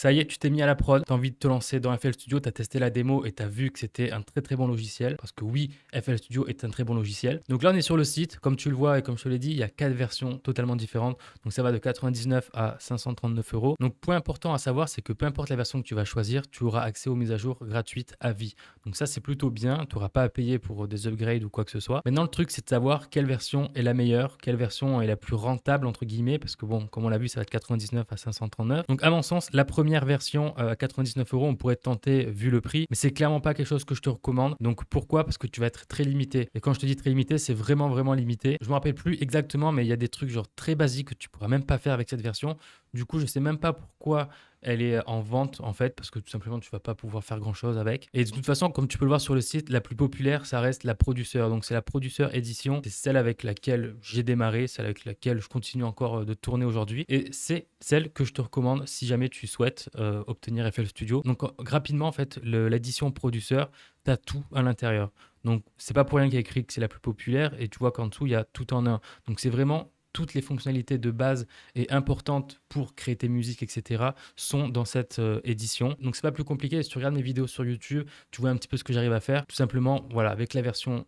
Ça y est, tu t'es mis à la prod, tu as envie de te lancer dans FL Studio, tu as testé la démo et tu as vu que c'était un très très bon logiciel. Parce que oui, FL Studio est un très bon logiciel. Donc là, on est sur le site. Comme tu le vois et comme je te l'ai dit, il y a 4 versions totalement différentes. Donc ça va de 99 à 539 euros. Donc point important à savoir, c'est que peu importe la version que tu vas choisir, tu auras accès aux mises à jour gratuites à vie. Donc ça, c'est plutôt bien. Tu n'auras pas à payer pour des upgrades ou quoi que ce soit. Maintenant, le truc, c'est de savoir quelle version est la meilleure, quelle version est la plus rentable, entre guillemets, parce que bon, comme on l'a vu, ça va être 99 à 539. Donc à mon sens, la première version à 99 euros, on pourrait tenter vu le prix, mais c'est clairement pas quelque chose que je te recommande. Donc pourquoi? Parce que tu vas être très limité. Et quand je te dis très limité, c'est vraiment vraiment limité. Je me rappelle plus exactement, mais il y a des trucs genre très basiques que tu pourras même pas faire avec cette version. Du coup, je sais même pas pourquoi elle est en vente en fait, parce que tout simplement tu vas pas pouvoir faire grand chose avec. Et de toute façon, comme tu peux le voir sur le site, la plus populaire, ça reste la Producer. Donc c'est la Producer Edition, c'est celle avec laquelle j'ai démarré, celle avec laquelle je continue encore de tourner aujourd'hui. Et c'est celle que je te recommande si jamais tu souhaites obtenir FL Studio. Donc rapidement en fait, l'édition Producer, tu as tout à l'intérieur. Donc c'est pas pour rien qu'il y a écrit que c'est la plus populaire, et tu vois qu'en dessous il y a tout en un. Donc c'est vraiment toutes les fonctionnalités de base et importantes pour créer tes musiques, etc., sont dans cette édition. Donc, c'est pas plus compliqué. Si tu regardes mes vidéos sur YouTube, tu vois un petit peu ce que j'arrive à faire. Tout simplement, voilà, avec la version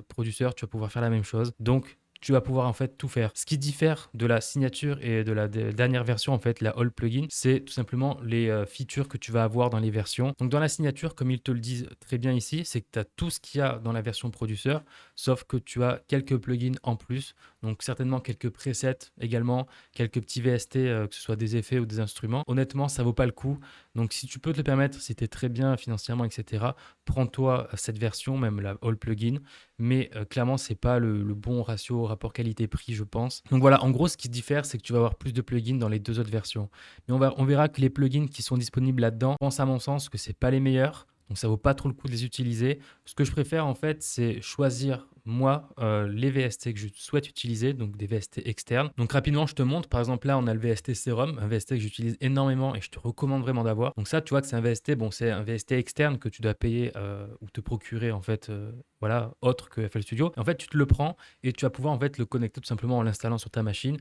Producer, tu vas pouvoir faire la même chose. Donc, tu vas pouvoir en fait tout faire. Ce qui diffère de la signature et de la dernière version, en fait, la All Plugin, c'est tout simplement les features que tu vas avoir dans les versions. Donc, dans la signature, comme ils te le disent très bien ici, c'est que tu as tout ce qu'il y a dans la version Producer, sauf que tu as quelques plugins en plus. Donc, certainement quelques presets également, quelques petits VST, que ce soit des effets ou des instruments. Honnêtement, ça vaut pas le coup. Donc, si tu peux te le permettre, si tu es très bien financièrement, etc., prends-toi cette version, même la All Plugin. Mais clairement, c'est pas le bon ratio rapport qualité-prix, je pense. Donc voilà, en gros, ce qui diffère, c'est que tu vas avoir plus de plugins dans les deux autres versions. Mais on verra que les plugins qui sont disponibles là-dedans, je pense à mon sens que c'est pas les meilleurs. Donc ça vaut pas trop le coup de les utiliser. Ce que je préfère en fait, c'est choisir moi les VST que je souhaite utiliser, donc des VST externes. Donc rapidement, je te montre. Par exemple, là, on a le VST Serum, un VST que j'utilise énormément et je te recommande vraiment d'avoir. Donc ça, tu vois que c'est un VST, bon, c'est un VST externe que tu dois payer ou te procurer en fait, voilà, autre que FL Studio. En fait, tu te le prends et tu vas pouvoir en fait le connecter tout simplement en l'installant sur ta machine.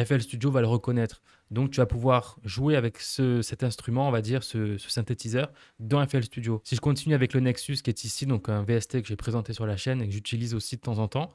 FL Studio va le reconnaître. Donc, tu vas pouvoir jouer avec cet instrument, on va dire, ce synthétiseur dans FL Studio. Si je continue avec le Nexus qui est ici, donc un VST que j'ai présenté sur la chaîne et que j'utilise aussi de temps en temps,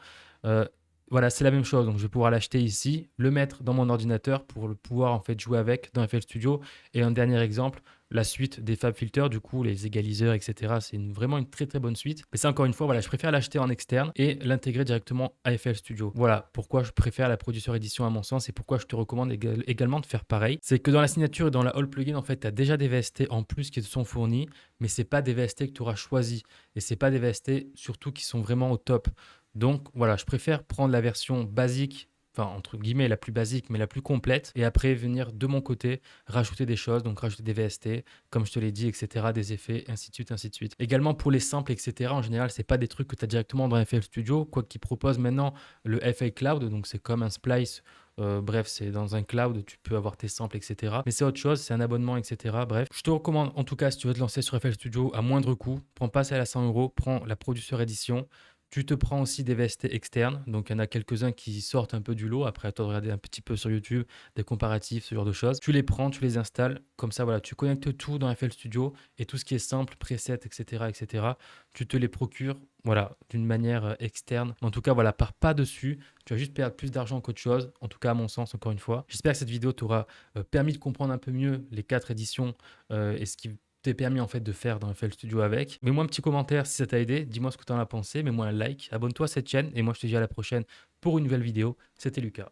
euh, voilà, c'est la même chose. Donc, je vais pouvoir l'acheter ici, le mettre dans mon ordinateur pour le pouvoir en fait jouer avec dans FL Studio. Et un dernier exemple, la suite des FabFilter, du coup, les égaliseurs, etc. C'est vraiment une très très bonne suite. Mais ça, encore une fois, voilà, je préfère l'acheter en externe et l'intégrer directement à FL Studio. Voilà pourquoi je préfère la Producer Edition à mon sens et pourquoi je te recommande également de faire pareil. C'est que dans la signature et dans la All Plugin, en fait, tu as déjà des VST en plus qui te sont fournis, mais c'est pas des VST que tu auras choisi et c'est pas des VST surtout qui sont vraiment au top. Donc voilà, je préfère prendre la version basique, enfin entre guillemets la plus basique, mais la plus complète, et après venir de mon côté rajouter des choses, donc rajouter des VST, comme je te l'ai dit, etc., des effets, ainsi de suite, ainsi de suite. Également pour les samples, etc., en général, c'est pas des trucs que tu as directement dans FL Studio, quoi qu'ils proposent maintenant le FA Cloud, donc c'est comme un Splice. Bref, c'est dans un cloud, tu peux avoir tes samples, etc. Mais c'est autre chose, c'est un abonnement, etc. Bref, je te recommande en tout cas, si tu veux te lancer sur FL Studio à moindre coût, prends pas celle à 100 euros, prends la Producer Edition. Tu te prends aussi des VST externes, donc il y en a quelques-uns qui sortent un peu du lot. Après, tu as regarder un petit peu sur YouTube, des comparatifs, ce genre de choses. Tu les prends, tu les installes, comme ça, voilà, tu connectes tout dans FL Studio et tout ce qui est simple, preset, etc., etc., tu te les procures, voilà, d'une manière externe. En tout cas, voilà, pars pas dessus. Tu vas juste perdre plus d'argent qu'autre chose, en tout cas à mon sens, encore une fois. J'espère que cette vidéo t'aura permis de comprendre un peu mieux les 4 éditions et ce qui t'est permis en fait de faire dans FL Studio avec. Mets-moi un petit commentaire si ça t'a aidé, dis-moi ce que tu en as pensé, mets-moi un like, abonne-toi à cette chaîne et moi je te dis à la prochaine pour une nouvelle vidéo. C'était Lucas.